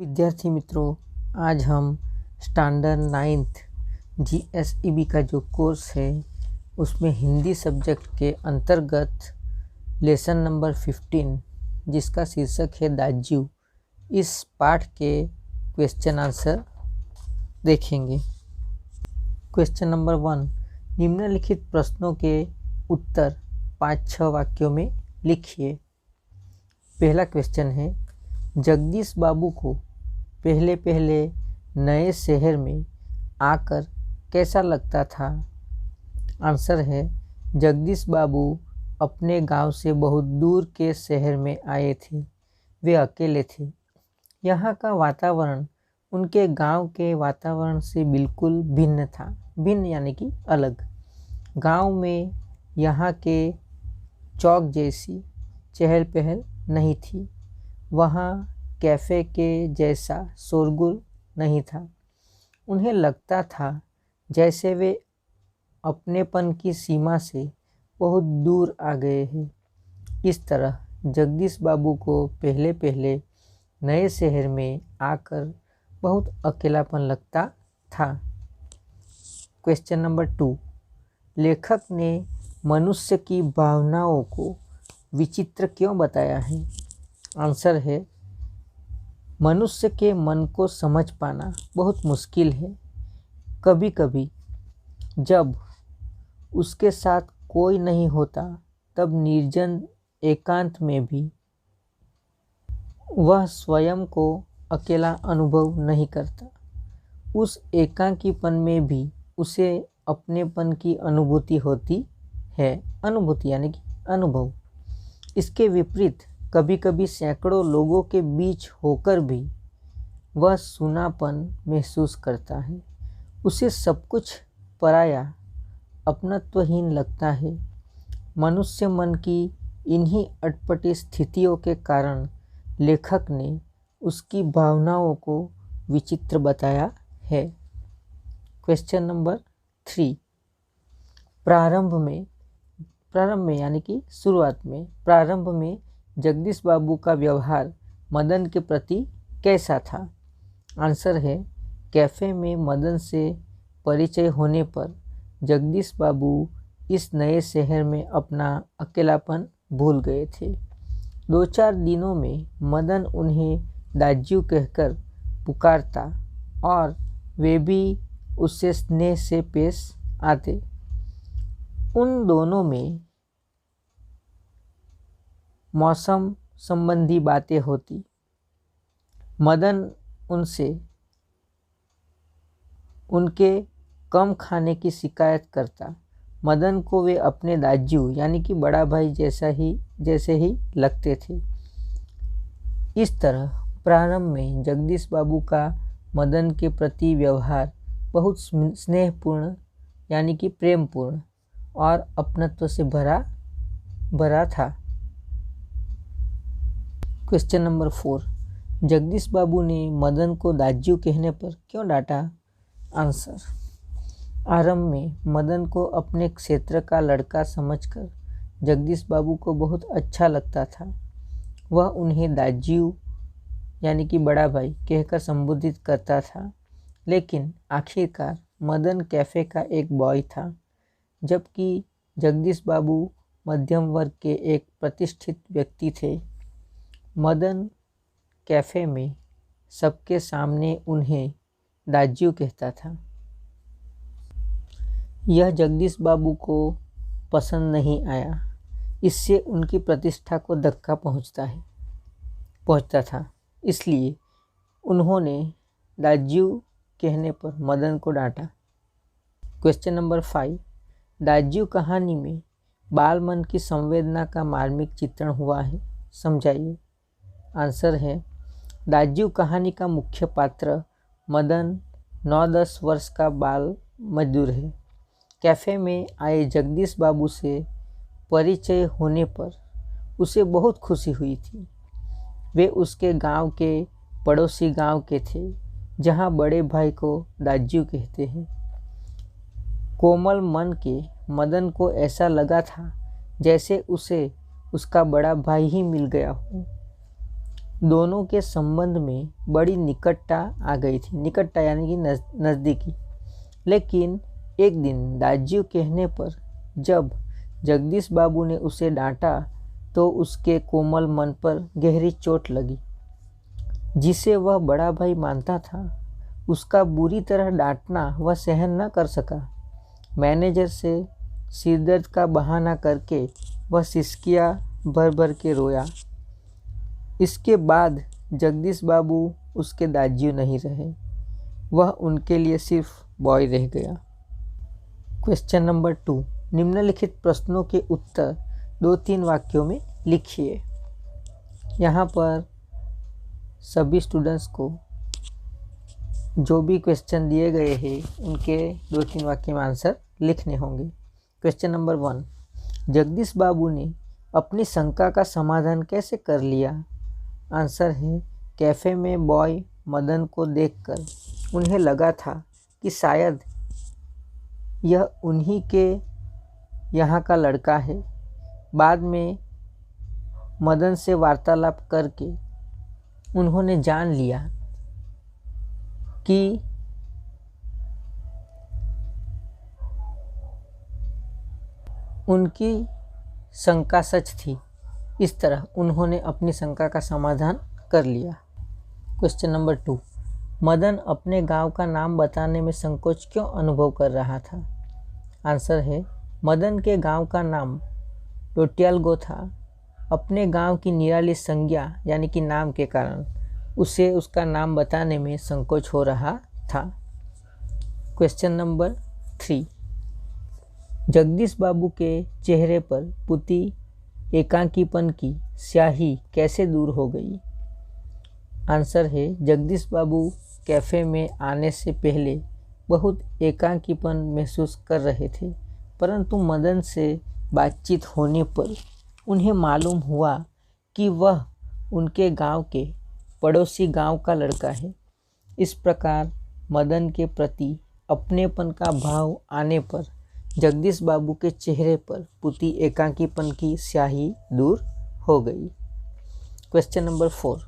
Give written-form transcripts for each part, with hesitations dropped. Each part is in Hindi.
विद्यार्थी मित्रों, आज हम स्टैंडर्ड 9th GSEB का जो कोर्स है उसमें हिंदी सब्जेक्ट के अंतर्गत लेसन नंबर 15 जिसका शीर्षक है दाज्यू, इस पाठ के क्वेश्चन आंसर देखेंगे। क्वेश्चन नंबर 1, निम्नलिखित प्रश्नों के उत्तर 5-6 वाक्यों में लिखिए। पहला क्वेश्चन है, जगदीश बाबू को पहले पहले नए शहर में आकर कैसा लगता था? आंसर है, जगदीश बाबू अपने गांव से बहुत दूर के शहर में आए थे। वे अकेले थे। यहाँ का वातावरण उनके गांव के वातावरण से बिल्कुल भिन्न था। भिन्न यानी कि अलग। गांव में यहाँ के चौक जैसी चहल पहल नहीं थी। वहाँ कैफ़े के जैसा शोरगुल नहीं था। उन्हें लगता था जैसे वे अपनेपन की सीमा से बहुत दूर आ गए हैं। इस तरह जगदीश बाबू को पहले पहले नए शहर में आकर बहुत अकेलापन लगता था। क्वेश्चन नंबर 2, लेखक ने मनुष्य की भावनाओं को विचित्र क्यों बताया है? आंसर है, मनुष्य के मन को समझ पाना बहुत मुश्किल है। कभी कभी जब उसके साथ कोई नहीं होता तब निर्जन एकांत में भी वह स्वयं को अकेला अनुभव नहीं करता। उस एकाकीपन में भी उसे अपनेपन की अनुभूति होती है। अनुभूति यानी कि अनुभव। इसके विपरीत कभी कभी सैकड़ों लोगों के बीच होकर भी वह सूनापन महसूस करता है। उसे सब कुछ पराया, अपनत्वहीन लगता है। मनुष्य मन की इन्हीं अटपटी स्थितियों के कारण लेखक ने उसकी भावनाओं को विचित्र बताया है। क्वेश्चन नंबर 3, प्रारंभ में यानी कि शुरुआत में, प्रारंभ में जगदीश बाबू का व्यवहार मदन के प्रति कैसा था? आंसर है, कैफ़े में मदन से परिचय होने पर जगदीश बाबू इस नए शहर में अपना अकेलापन भूल गए थे। 2-4 दिनों में मदन उन्हें दाज्यू कहकर पुकारता और वे भी उससे स्नेह से पेश आते। उन दोनों में मौसम संबंधी बातें होती। मदन उनसे उनके कम खाने की शिकायत करता। मदन को वे अपने दाज्यू यानी कि बड़ा भाई जैसे ही लगते थे। इस तरह प्रारंभ में जगदीश बाबू का मदन के प्रति व्यवहार बहुत स्नेहपूर्ण यानी कि प्रेमपूर्ण और अपनत्व से भरा था। क्वेश्चन नंबर 4, जगदीश बाबू ने मदन को दाज्यू कहने पर क्यों डांटा? आंसर, आरंभ में मदन को अपने क्षेत्र का लड़का समझकर जगदीश बाबू को बहुत अच्छा लगता था। वह उन्हें दाज्यू यानी कि बड़ा भाई कहकर संबोधित करता था। लेकिन आखिरकार मदन कैफ़े का एक बॉय था, जबकि जगदीश बाबू मध्यम वर्ग के एक प्रतिष्ठित व्यक्ति थे। मदन कैफ़े में सबके सामने उन्हें दाज्यू कहता था। यह जगदीश बाबू को पसंद नहीं आया। इससे उनकी प्रतिष्ठा को धक्का पहुंचता था। इसलिए उन्होंने दाज्यू कहने पर मदन को डांटा। क्वेश्चन नंबर 5, दाज्यू कहानी में बाल मन की संवेदना का मार्मिक चित्रण हुआ है, समझाइए। आंसर है, दाज्यू कहानी का मुख्य पात्र मदन 9-10 वर्ष का बाल मजदूर है। कैफ़े में आए जगदीश बाबू से परिचय होने पर उसे बहुत खुशी हुई थी। वे उसके गांव के पड़ोसी गांव के थे, जहां बड़े भाई को दाज्यू कहते हैं। कोमल मन के मदन को ऐसा लगा था जैसे उसे उसका बड़ा भाई ही मिल गया हो। दोनों के संबंध में बड़ी निकटता आ गई थी। निकटता यानी कि नज़दीकी। लेकिन एक दिन दाज्यू कहने पर जब जगदीश बाबू ने उसे डांटा तो उसके कोमल मन पर गहरी चोट लगी। जिसे वह बड़ा भाई मानता था, उसका बुरी तरह डांटना वह सहन न कर सका। मैनेजर से सिरदर्द का बहाना करके वह सिसकियाँ भर भर के रोया। इसके बाद जगदीश बाबू उसके दाज्यू नहीं रहे, वह उनके लिए सिर्फ बॉय रह गया। क्वेश्चन नंबर 2, निम्नलिखित प्रश्नों के उत्तर 2-3 वाक्यों में लिखिए। यहाँ पर सभी स्टूडेंट्स को जो भी क्वेश्चन दिए गए हैं उनके 2-3 वाक्य में आंसर लिखने होंगे। क्वेश्चन नंबर 1, जगदीश बाबू ने अपनी शंका का समाधान कैसे कर लिया? आंसर है, कैफ़े में बॉय मदन को देखकर उन्हें लगा था कि शायद यह उन्हीं के यहाँ का लड़का है। बाद में मदन से वार्तालाप करके उन्होंने जान लिया कि उनकी शंका सच थी। इस तरह उन्होंने अपनी शंका का समाधान कर लिया। क्वेश्चन नंबर 2, मदन अपने गांव का नाम बताने में संकोच क्यों अनुभव कर रहा था? आंसर है, मदन के गांव का नाम टोट्यालगो था। अपने गांव की निराली संज्ञा यानी कि नाम के कारण उसे उसका नाम बताने में संकोच हो रहा था। क्वेश्चन नंबर 3, जगदीश बाबू के चेहरे पर पुती एकाकीपन की स्याही कैसे दूर हो गई? आंसर है, जगदीश बाबू कैफ़े में आने से पहले बहुत एकाकीपन महसूस कर रहे थे, परंतु मदन से बातचीत होने पर उन्हें मालूम हुआ कि वह उनके गांव के पड़ोसी गांव का लड़का है। इस प्रकार मदन के प्रति अपनेपन का भाव आने पर जगदीश बाबू के चेहरे पर पुती एकाकीपन की स्याही दूर हो गई। क्वेश्चन नंबर 4,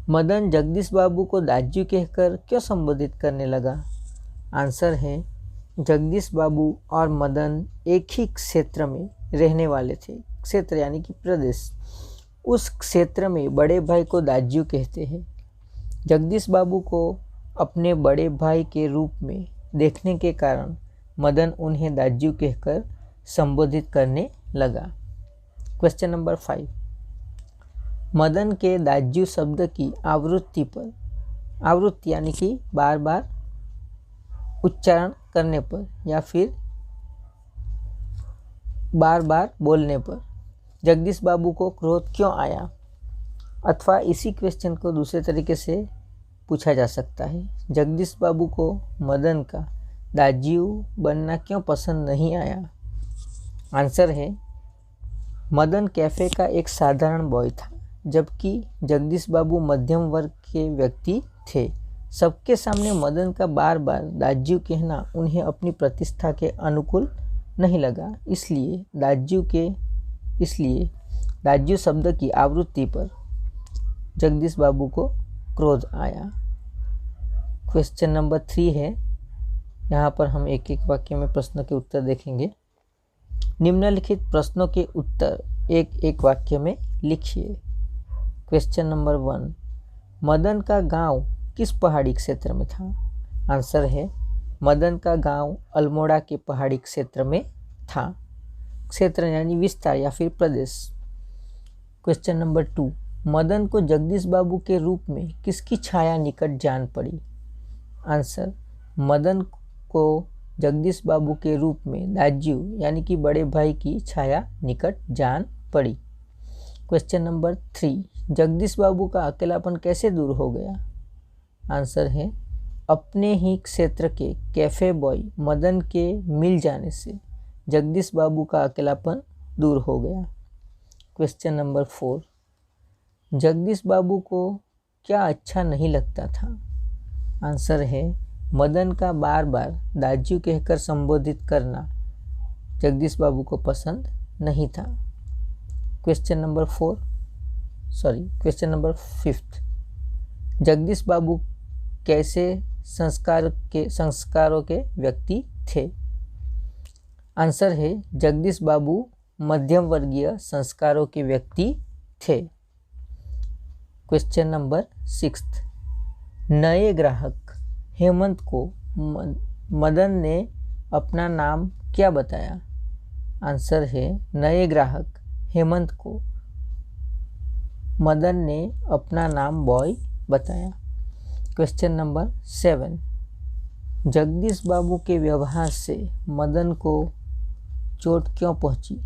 मदन जगदीश बाबू को दाज्यू कहकर क्यों संबोधित करने लगा? आंसर है, जगदीश बाबू और मदन एक ही क्षेत्र में रहने वाले थे। क्षेत्र यानी कि प्रदेश। उस क्षेत्र में बड़े भाई को दाज्यू कहते हैं। जगदीश बाबू को अपने बड़े भाई के रूप में देखने के कारण मदन उन्हें दाज्यू कहकर संबोधित करने लगा। क्वेश्चन नंबर 5, मदन के दाज्यू शब्द की आवृत्ति पर, आवृत्ति यानी कि बार बार उच्चारण करने पर या फिर बार बार बोलने पर जगदीश बाबू को क्रोध क्यों आया? अथवा इसी क्वेश्चन को दूसरे तरीके से पूछा जा सकता है, जगदीश बाबू को मदन का दाज्यू बनना क्यों पसंद नहीं आया? आंसर है, मदन कैफ़े का एक साधारण बॉय था, जबकि जगदीश बाबू मध्यम वर्ग के व्यक्ति थे। सबके सामने मदन का बार बार दाज्यू कहना उन्हें अपनी प्रतिष्ठा के अनुकूल नहीं लगा। इसलिए दाज्यू शब्द की आवृत्ति पर जगदीश बाबू को क्रोध आया। क्वेश्चन नंबर 3 है, यहाँ पर हम एक एक वाक्य में प्रश्नों के उत्तर देखेंगे। निम्नलिखित प्रश्नों के उत्तर एक एक वाक्य में लिखिए। क्वेश्चन नंबर 1, मदन का गांव किस पहाड़ी क्षेत्र में था? आंसर है, मदन का गांव अल्मोड़ा के पहाड़ी क्षेत्र में था। क्षेत्र यानी विस्तार या फिर प्रदेश। क्वेश्चन नंबर 2, मदन को जगदीश बाबू के रूप में किसकी छाया निकट जान पड़ी? आंसर, मदन को जगदीश बाबू के रूप में दाज्यू यानी कि बड़े भाई की छाया निकट जान पड़ी। क्वेश्चन नंबर 3, जगदीश बाबू का अकेलापन कैसे दूर हो गया? आंसर है, अपने ही क्षेत्र के कैफ़े बॉय मदन के मिल जाने से जगदीश बाबू का अकेलापन दूर हो गया। क्वेश्चन नंबर 4, जगदीश बाबू को क्या अच्छा नहीं लगता था? आंसर है, मदन का बार बार दाज्यू कहकर संबोधित करना जगदीश बाबू को पसंद नहीं था। Question number 4, question number 5। Jagdish बाबू कैसे संस्कारों के व्यक्ति थे? आंसर है जगदीश बाबू मध्यम वर्गीय संस्कारों के व्यक्ति थे। Question number 6। नए ग्राहक हेमंत को मदन ने अपना नाम क्या बताया? आंसर है नए ग्राहक हेमंत को मदन ने अपना नाम बॉय बताया। Question number 7। जगदीश बाबू के व्यवहार से मदन को चोट क्यों पहुंची?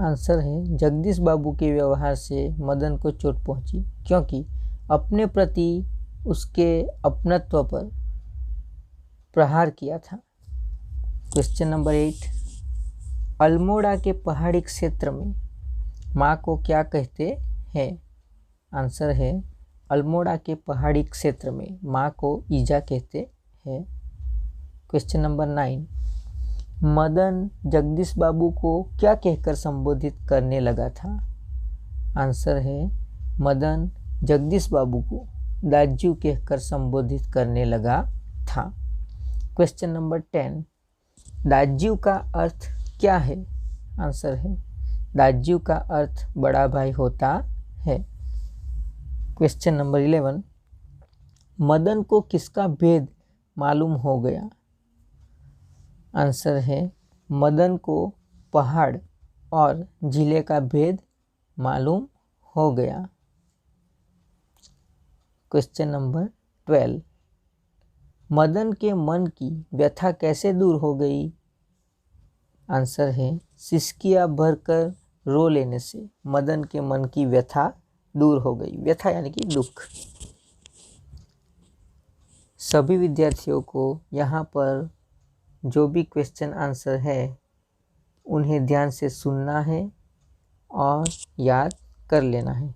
आंसर है जगदीश बाबू के व्यवहार से मदन को चोट पहुंची क्योंकि अपने प्रति उसके अपनत्व पर प्रहार किया था। Question number 8। अल्मोड़ा के पहाड़ी क्षेत्र में माँ को क्या कहते हैं? आंसर है अल्मोड़ा के पहाड़ी क्षेत्र में माँ को ईजा कहते हैं। Question number 9। मदन जगदीश बाबू को क्या कहकर संबोधित करने लगा था? आंसर है मदन जगदीश बाबू को दाजू कहकर संबोधित करने लगा था। Question number 10। दाजू का अर्थ क्या है? आंसर है दाजू का अर्थ बड़ा भाई होता है। Question number 11। मदन को किसका भेद मालूम हो गया? आंसर है मदन को पहाड़ और जिले का भेद मालूम हो गया। Question number 12। मदन के मन की व्यथा कैसे दूर हो गई? आंसर है सिसकियाँ भरकर रो लेने से मदन के मन की व्यथा दूर हो गई। व्यथा यानी कि दुख। सभी विद्यार्थियों को यहाँ पर जो भी क्वेश्चन आंसर है उन्हें ध्यान से सुनना है और याद कर लेना है।